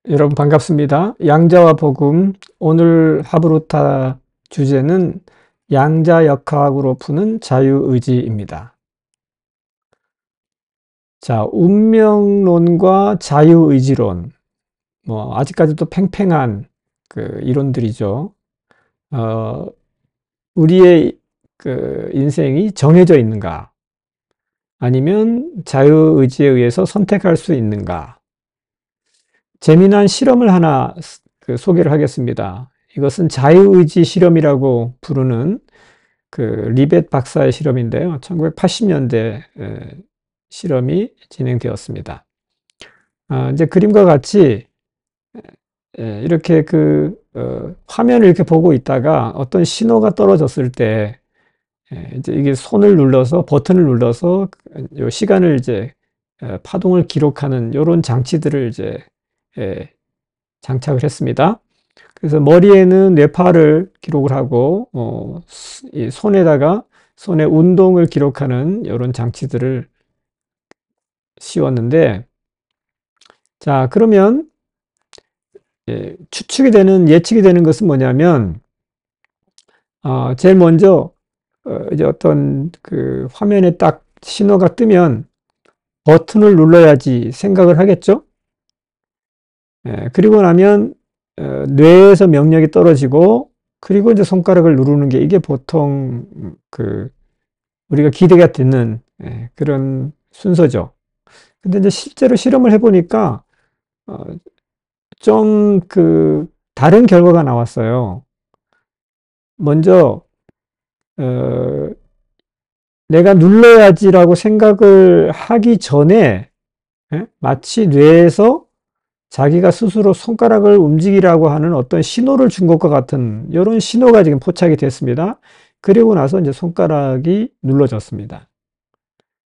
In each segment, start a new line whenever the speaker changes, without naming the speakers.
여러분 반갑습니다. 양자와 복음 오늘 하브루타 주제는 양자역학으로 푸는 자유의지입니다. 자, 운명론과 자유의지론, 아직까지도 팽팽한 그 이론들이죠. 어, 우리의 그 인생이 정해져 있는가? 아니면 자유의지에 의해서 선택할 수 있는가? 재미난 실험을 하나 소개를 하겠습니다. 이것은 자유의지 실험이라고 부르는 그 리벳 박사의 실험인데요. 1980년대 실험이 진행되었습니다. 이제 그림과 같이 이렇게 화면을 이렇게 보고 있다가 어떤 신호가 떨어졌을 때 이제 이게 손을 눌러서 버튼을 눌러서 요 시간을 이제 파동을 기록하는 이런 장치들을 이제 장착을 했습니다. 그래서 머리에는 뇌파를 기록을 하고 이 손의 운동을 기록하는 이런 장치들을 씌웠는데, 자, 그러면 예측이 되는 것은 뭐냐면, 제일 먼저 이제 어떤 그 화면에 딱 신호가 뜨면 버튼을 눌러야지 생각을 하겠죠. 그리고 나면 뇌에서 명령이 떨어지고, 그리고 이제 손가락을 누르는 게 이게 보통 우리가 기대가 되는 그런 순서죠. 근데 이제 실제로 실험을 해보니까 좀 다른 결과가 나왔어요. 먼저 어, 내가 눌러야지라고 생각을 하기 전에 마치 뇌에서 자기가 스스로 손가락을 움직이라고 하는 어떤 신호를 준 것과 같은 이런 신호가 지금 포착이 됐습니다. 그리고 나서 이제 손가락이 눌러졌습니다.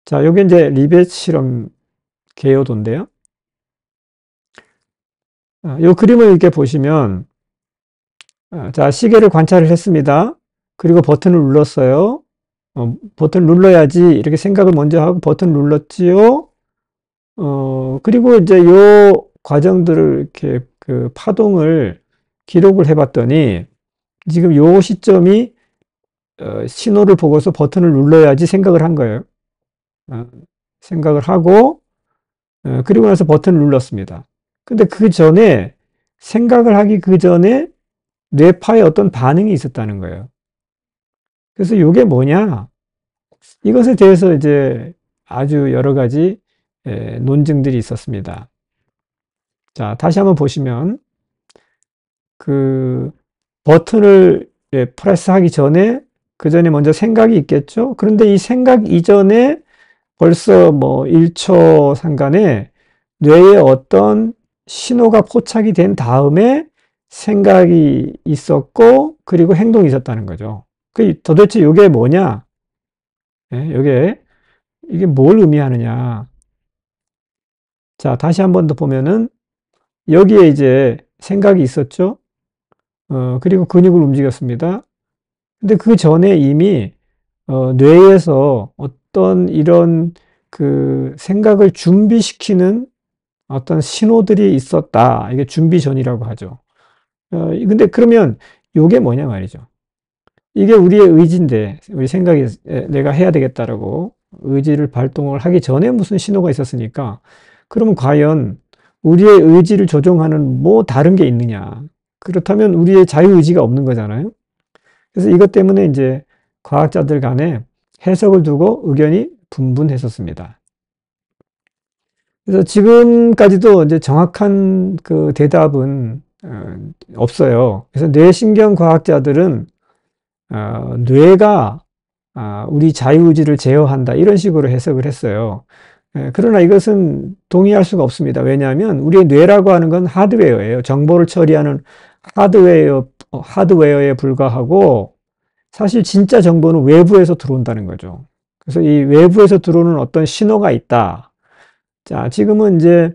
자, 요게 이제 리벳 실험 개요도인데요. 요 그림을 이렇게 보시면, 자, 시계를 관찰을 했습니다. 그리고 버튼을 눌렀어요. 버튼을 눌러야지 이렇게 생각을 먼저 하고 버튼을 눌렀지요. 그리고 이제 요 과정들을 이렇게 그 파동을 기록을 해봤더니 지금 요 시점이 신호를 보고서 버튼을 눌러야지 생각을 한 거예요. 생각을 하고 그리고 나서 버튼을 눌렀습니다. 근데 그 전에 생각을 하기 그 전에 뇌파에 어떤 반응이 있었다는 거예요. 그래서 이게 뭐냐? 이것에 대해서 이제 아주 여러 가지 논증들이 있었습니다. 자, 다시 한번 보시면 그 버튼을 프레스하기 전에 그 전에 먼저 생각이 있겠죠. 그런데 이 생각 이전에 벌써 뭐 1초 상간에 뇌에 어떤 신호가 포착이 된 다음에 생각이 있었고 그리고 행동이 있었다는 거죠. 도대체 이게 뭐냐? 이게 뭘 의미하느냐? 자, 다시 한번 더 보면은 여기에 이제 생각이 있었죠. 그리고 근육을 움직였습니다. 근데 그 전에 이미 뇌에서 어떤 이런 그 생각을 준비시키는 어떤 신호들이 있었다. 이게 준비 전이라고 하죠. 근데 그러면 이게 뭐냐 말이죠. 이게 우리의 의지인데, 우리 생각이 내가 해야 되겠다라고 의지를 발동을 하기 전에 무슨 신호가 있었으니까, 그러면 과연 우리의 의지를 조종하는 뭐 다른 게 있느냐. 그렇다면 우리의 자유의지가 없는 거잖아요. 그래서 이것 때문에 이제 과학자들 간에 해석을 두고 의견이 분분했었습니다. 그래서 지금까지도 이제 정확한 그 대답은 없어요. 그래서 뇌신경 과학자들은 뇌가 우리 자유의지를 제어한다 이런 식으로 해석을 했어요. 그러나 이것은 동의할 수가 없습니다. 왜냐하면 우리의 뇌라고 하는 건 하드웨어예요. 정보를 처리하는 하드웨어에 불과하고 사실 진짜 정보는 외부에서 들어온다는 거죠. 그래서 이 외부에서 들어오는 어떤 신호가 있다. 자, 지금은 이제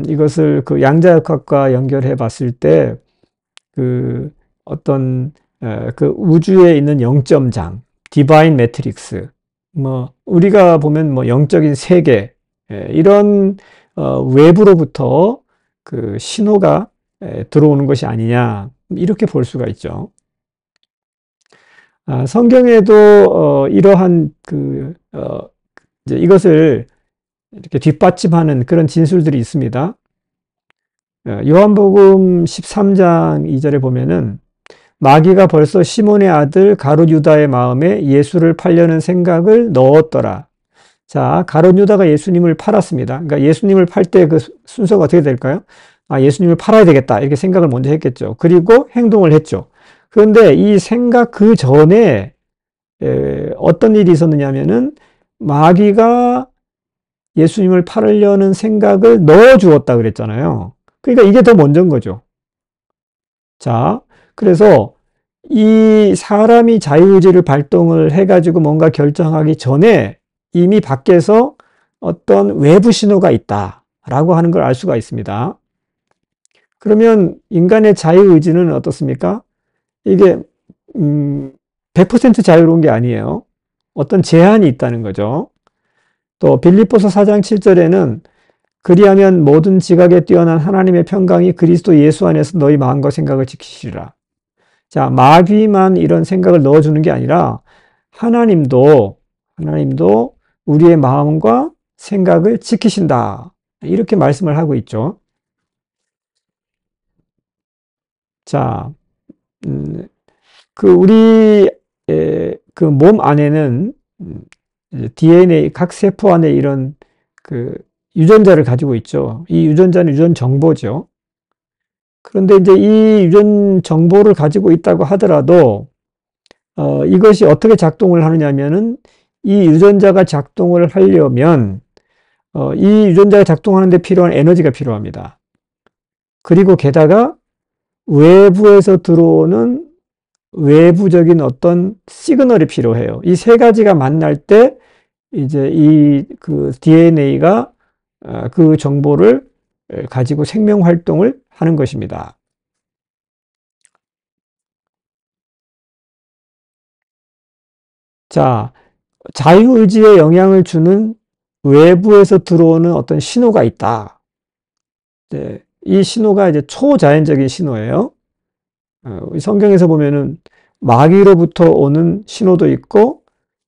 이것을 그 양자역학과 연결해 봤을 때 그 어떤 그 우주에 있는 영점장, 디바인 매트릭스, 뭐 우리가 보면 뭐 영적인 세계 이런 외부로부터 그 신호가 들어오는 것이 아니냐, 이렇게 볼 수가 있죠. 성경에도 이러한 이제 이것을 이렇게 뒷받침하는 그런 진술들이 있습니다. 요한복음 13장 2절에 보면은 마귀가 벌써 시몬의 아들 가룟 유다의 마음에 예수를 팔려는 생각을 넣었더라. 자, 가룟 유다가 예수님을 팔았습니다. 그러니까 예수님을 팔 때 그 순서가 어떻게 될까요? 예수님을 팔아야 되겠다, 이렇게 생각을 먼저 했겠죠. 그리고 행동을 했죠. 그런데 이 생각 그 전에 어떤 일이 있었느냐면은 마귀가 예수님을 팔으려는 생각을 넣어 주었다 그랬잖아요. 그러니까 이게 더 먼저인 거죠. 자, 그래서 이 사람이 자유의지를 발동을 해가지고 뭔가 결정하기 전에 이미 밖에서 어떤 외부 신호가 있다라고 하는 걸 알 수가 있습니다. 그러면 인간의 자유의지는 어떻습니까? 이게 100% 자유로운 게 아니에요. 어떤 제한이 있다는 거죠. 또 빌립보서 4장 7절에는 그리하면 모든 지각에 뛰어난 하나님의 평강이 그리스도 예수 안에서 너희 마음과 생각을 지키시리라. 자, 마귀만 이런 생각을 넣어주는 게 아니라 하나님도 우리의 마음과 생각을 지키신다, 이렇게 말씀을 하고 있죠. 자, 우리 그 몸 안에는 DNA, 각 세포 안에 이런 그 유전자를 가지고 있죠. 이 유전자는 유전 정보죠. 그런데 이제 이 유전 정보를 가지고 있다고 하더라도 이것이 어떻게 작동을 하느냐면은 이 유전자가 작동을 하려면 이 유전자가 작동하는 데 필요한 에너지가 필요합니다. 그리고 게다가 외부에서 들어오는 외부적인 어떤 시그널이 필요해요. 이 세 가지가 만날 때 이제 이 그 DNA가 그 정보를 가지고 생명 활동을 하는 것입니다. 자, 자유의지에 영향을 주는 외부에서 들어오는 어떤 신호가 있다. 네, 이 신호가 이제 초자연적인 신호예요. 성경에서 보면은 마귀로부터 오는 신호도 있고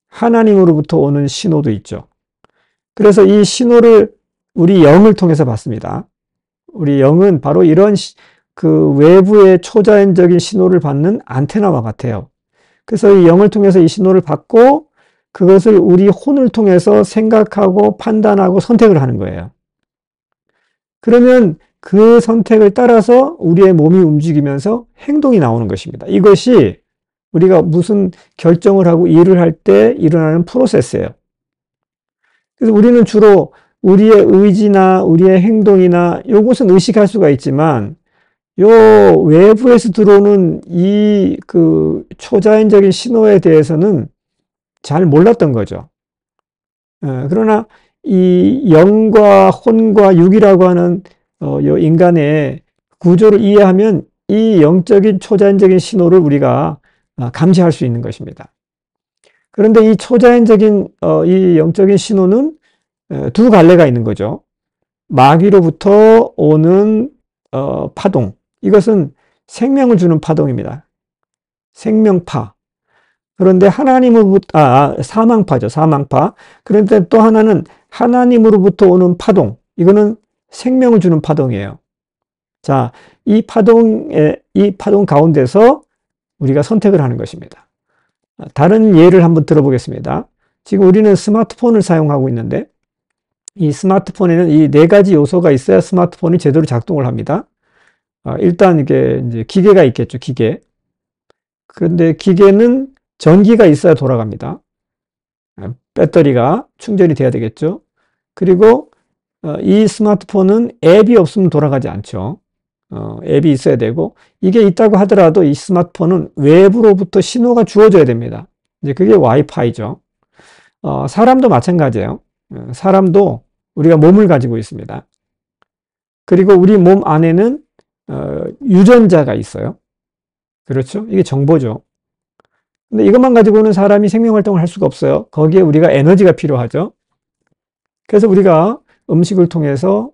하나님으로부터 오는 신호도 있죠. 그래서 이 신호를 우리 영을 통해서 받습니다. 우리 영은 바로 이런 그 외부의 초자연적인 신호를 받는 안테나와 같아요. 그래서 이 영을 통해서 이 신호를 받고 그것을 우리 혼을 통해서 생각하고 판단하고 선택을 하는 거예요. 그러면 그 선택을 따라서 우리의 몸이 움직이면서 행동이 나오는 것입니다. 이것이 우리가 무슨 결정을 하고 일을 할 때 일어나는 프로세스예요. 그래서 우리는 주로 우리의 의지나 우리의 행동이나 이것은 의식할 수가 있지만 요 외부에서 들어오는 이 그 초자연적인 신호에 대해서는 잘 몰랐던 거죠. 그러나 이 영과 혼과 육이라고 하는 요 인간의 구조를 이해하면 이 영적인 초자연적인 신호를 우리가 감지할 수 있는 것입니다. 그런데 이 초자연적인 이 영적인 신호는 두 갈래가 있는 거죠. 마귀로부터 오는 파동, 이것은 생명을 주는 파동입니다. 생명파. 그런데 하나님으로부터 사망파죠. 사망파. 그런데 또 하나는 하나님으로부터 오는 파동, 이거는 생명을 주는 파동이에요. 자, 이 파동 가운데서 우리가 선택을 하는 것입니다. 다른 예를 한번 들어보겠습니다. 지금 우리는 스마트폰을 사용하고 있는데 이 스마트폰에는 이 네 가지 요소가 있어야 스마트폰이 제대로 작동을 합니다. 일단 이게 이제 기계가 있겠죠, 기계. 그런데 기계는 전기가 있어야 돌아갑니다. 배터리가 충전이 돼야 되겠죠. 그리고 이 스마트폰은 앱이 없으면 돌아가지 않죠. 앱이 있어야 되고, 이게 있다고 하더라도 이 스마트폰은 외부로부터 신호가 주어져야 됩니다. 이제 그게 와이파이죠. 사람도 마찬가지예요. 사람도 우리가 몸을 가지고 있습니다. 그리고 우리 몸 안에는 유전자가 있어요. 그렇죠? 이게 정보죠. 근데 이것만 가지고는 사람이 생명활동을 할 수가 없어요. 거기에 우리가 에너지가 필요하죠. 그래서 우리가 음식을 통해서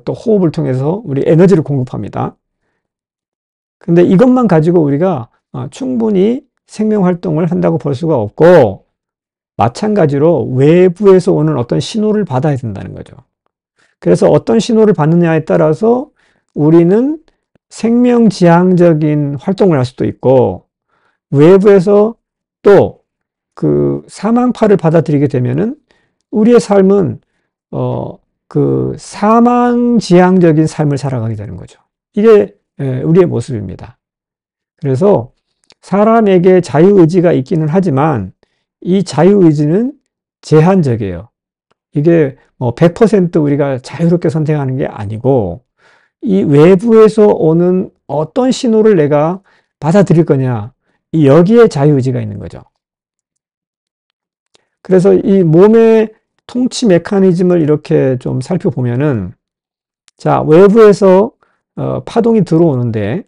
또 호흡을 통해서 우리 에너지를 공급합니다. 근데 이것만 가지고 우리가 충분히 생명 활동을 한다고 볼 수가 없고, 마찬가지로 외부에서 오는 어떤 신호를 받아야 된다는 거죠. 그래서 어떤 신호를 받느냐에 따라서 우리는 생명지향적인 활동을 할 수도 있고, 외부에서 또 그 사망파를 받아들이게 되면은 우리의 삶은 그 사망지향적인 삶을 살아가게 되는 거죠. 이게 우리의 모습입니다. 그래서 사람에게 자유의지가 있기는 하지만 이 자유의지는 제한적이에요. 이게 뭐 100% 우리가 자유롭게 선택하는 게 아니고, 이 외부에서 오는 어떤 신호를 내가 받아들일 거냐, 여기에 자유의지가 있는 거죠. 그래서 이 몸의 통치 메커니즘을 이렇게 좀 살펴보면은, 자, 외부에서 파동이 들어오는데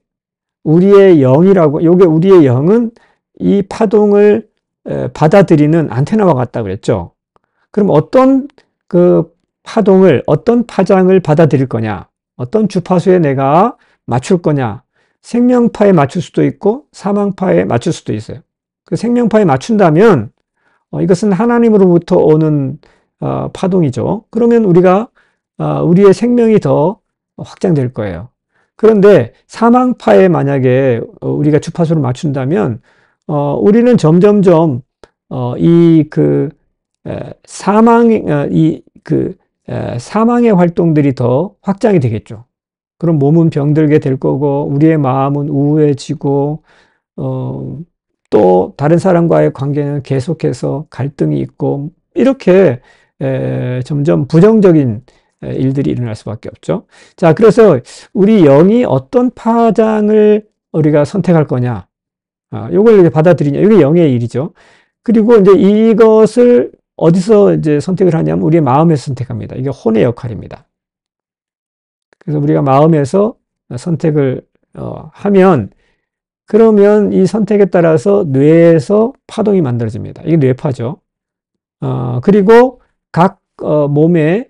우리의 영이라고, 요게 우리의 영은 이 파동을 받아들이는 안테나와 같다 그랬죠. 그럼 어떤 그 파동을, 어떤 파장을 받아들일 거냐, 어떤 주파수에 내가 맞출 거냐, 생명파에 맞출 수도 있고 사망파에 맞출 수도 있어요. 그 생명파에 맞춘다면 이것은 하나님으로부터 오는 파동이죠. 그러면 우리가 우리의 생명이 더 확장될 거예요. 그런데 사망파에 만약에 우리가 주파수를 맞춘다면 우리는 점점점 이그 사망의 활동들이 더 확장이 되겠죠. 그럼 몸은 병들게 될 거고, 우리의 마음은 우울해지고, 또 다른 사람과의 관계는 계속해서 갈등이 있고, 이렇게 점점 부정적인 일들이 일어날 수밖에 없죠. 자, 그래서 우리 영이 어떤 파장을 우리가 선택할 거냐, 요걸 받아들이냐, 이게 영의 일이죠. 그리고 이제 이것을 어디서 이제 선택을 하냐면 우리의 마음에서 선택합니다. 이게 혼의 역할입니다. 그래서 우리가 마음에서 선택을 하면, 그러면 이 선택에 따라서 뇌에서 파동이 만들어집니다. 이게 뇌파죠. 그리고 각 몸에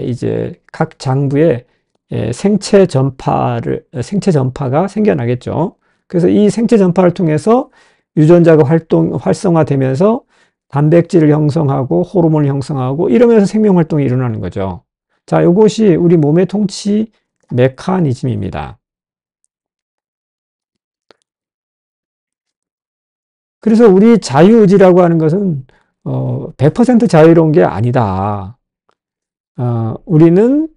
이제 각 장부에 생체 전파가 생겨나겠죠. 그래서 이 생체 전파를 통해서 유전자가 활성화되면서 단백질을 형성하고 호르몬을 형성하고 이러면서 생명 활동이 일어나는 거죠. 자, 이것이 우리 몸의 통치 메커니즘입니다. 그래서 우리 자유의지라고 하는 것은 100% 자유로운 게 아니다. 우리는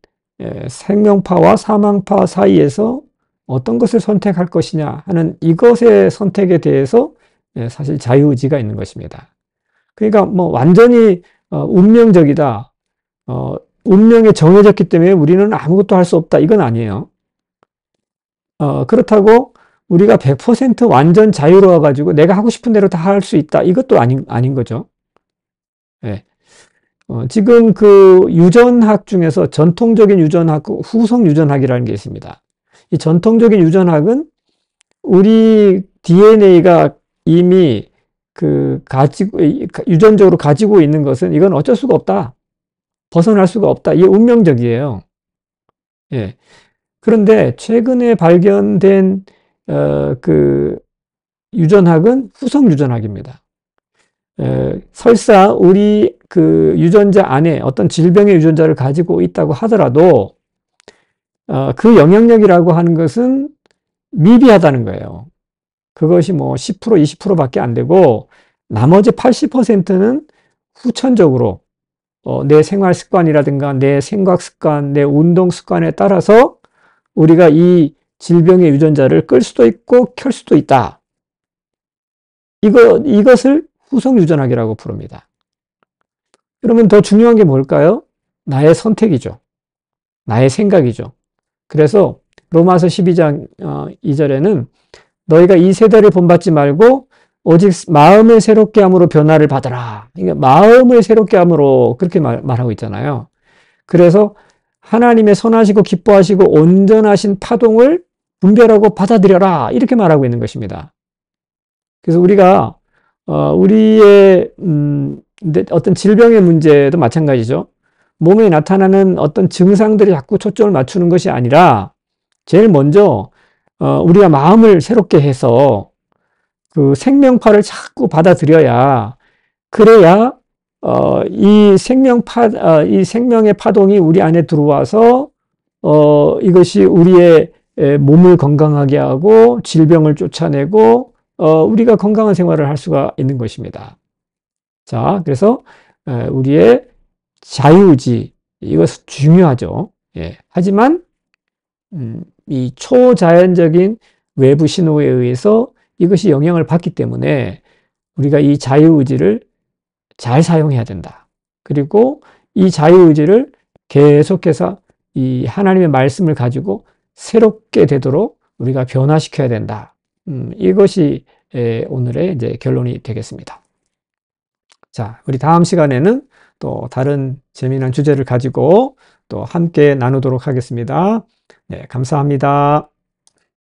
생명파와 사망파 사이에서 어떤 것을 선택할 것이냐 하는 이것의 선택에 대해서 사실 자유의지가 있는 것입니다. 그러니까 뭐 완전히 운명적이다. 운명에 정해졌기 때문에 우리는 아무것도 할 수 없다. 이건 아니에요. 그렇다고 우리가 100% 완전 자유로워 가지고 내가 하고 싶은 대로 다 할 수 있다. 이것도 아닌 거죠. 예. 지금 그 유전학 중에서 전통적인 유전학, 후성 유전학이라는 게 있습니다. 이 전통적인 유전학은 우리 DNA가 이미 유전적으로 가지고 있는 것은 이건 어쩔 수가 없다. 벗어날 수가 없다. 이게 운명적이에요. 예. 그런데 최근에 발견된 그 유전학은 후성 유전학입니다. 설사 우리 그 유전자 안에 어떤 질병의 유전자를 가지고 있다고 하더라도 그 영향력이라고 하는 것은 미비하다는 거예요. 그것이 뭐 10%, 20%밖에 안 되고 나머지 80%는 후천적으로 내 생활 습관이라든가 내 생각 습관, 내 운동 습관에 따라서 우리가 이 질병의 유전자를 끌 수도 있고 켤 수도 있다. 이것을 후성 유전학이라고 부릅니다. 그러면 더 중요한 게 뭘까요? 나의 선택이죠. 나의 생각이죠. 그래서 로마서 12장 2절에는 너희가 이 세대를 본받지 말고 오직 마음을 새롭게 함으로 변화를 받아라. 그러니까 마음을 새롭게 함으로 그렇게 말하고 있잖아요. 그래서 하나님의 선하시고 기뻐하시고 온전하신 파동을 분별하고 받아들여라. 이렇게 말하고 있는 것입니다. 그래서 우리가 우리의 어떤 질병의 문제도 마찬가지죠. 몸에 나타나는 어떤 증상들이 자꾸 초점을 맞추는 것이 아니라 제일 먼저 우리가 마음을 새롭게 해서 그 생명파를 자꾸 받아들여야 그래야 이 생명의 파동이 우리 안에 들어와서 이것이 우리의 몸을 건강하게 하고 질병을 쫓아내고 우리가 건강한 생활을 할 수가 있는 것입니다. 자, 그래서 우리의 자유의지 이것은 중요하죠. 예. 하지만 이 초자연적인 외부 신호에 의해서 이것이 영향을 받기 때문에 우리가 이 자유의지를 잘 사용해야 된다. 그리고 이 자유의지를 계속해서 이 하나님의 말씀을 가지고 새롭게 되도록 우리가 변화시켜야 된다. 이것이 오늘의 이제 결론이 되겠습니다. 자, 우리 다음 시간에는 또 다른 재미난 주제를 가지고 또 함께 나누도록 하겠습니다. 네, 감사합니다.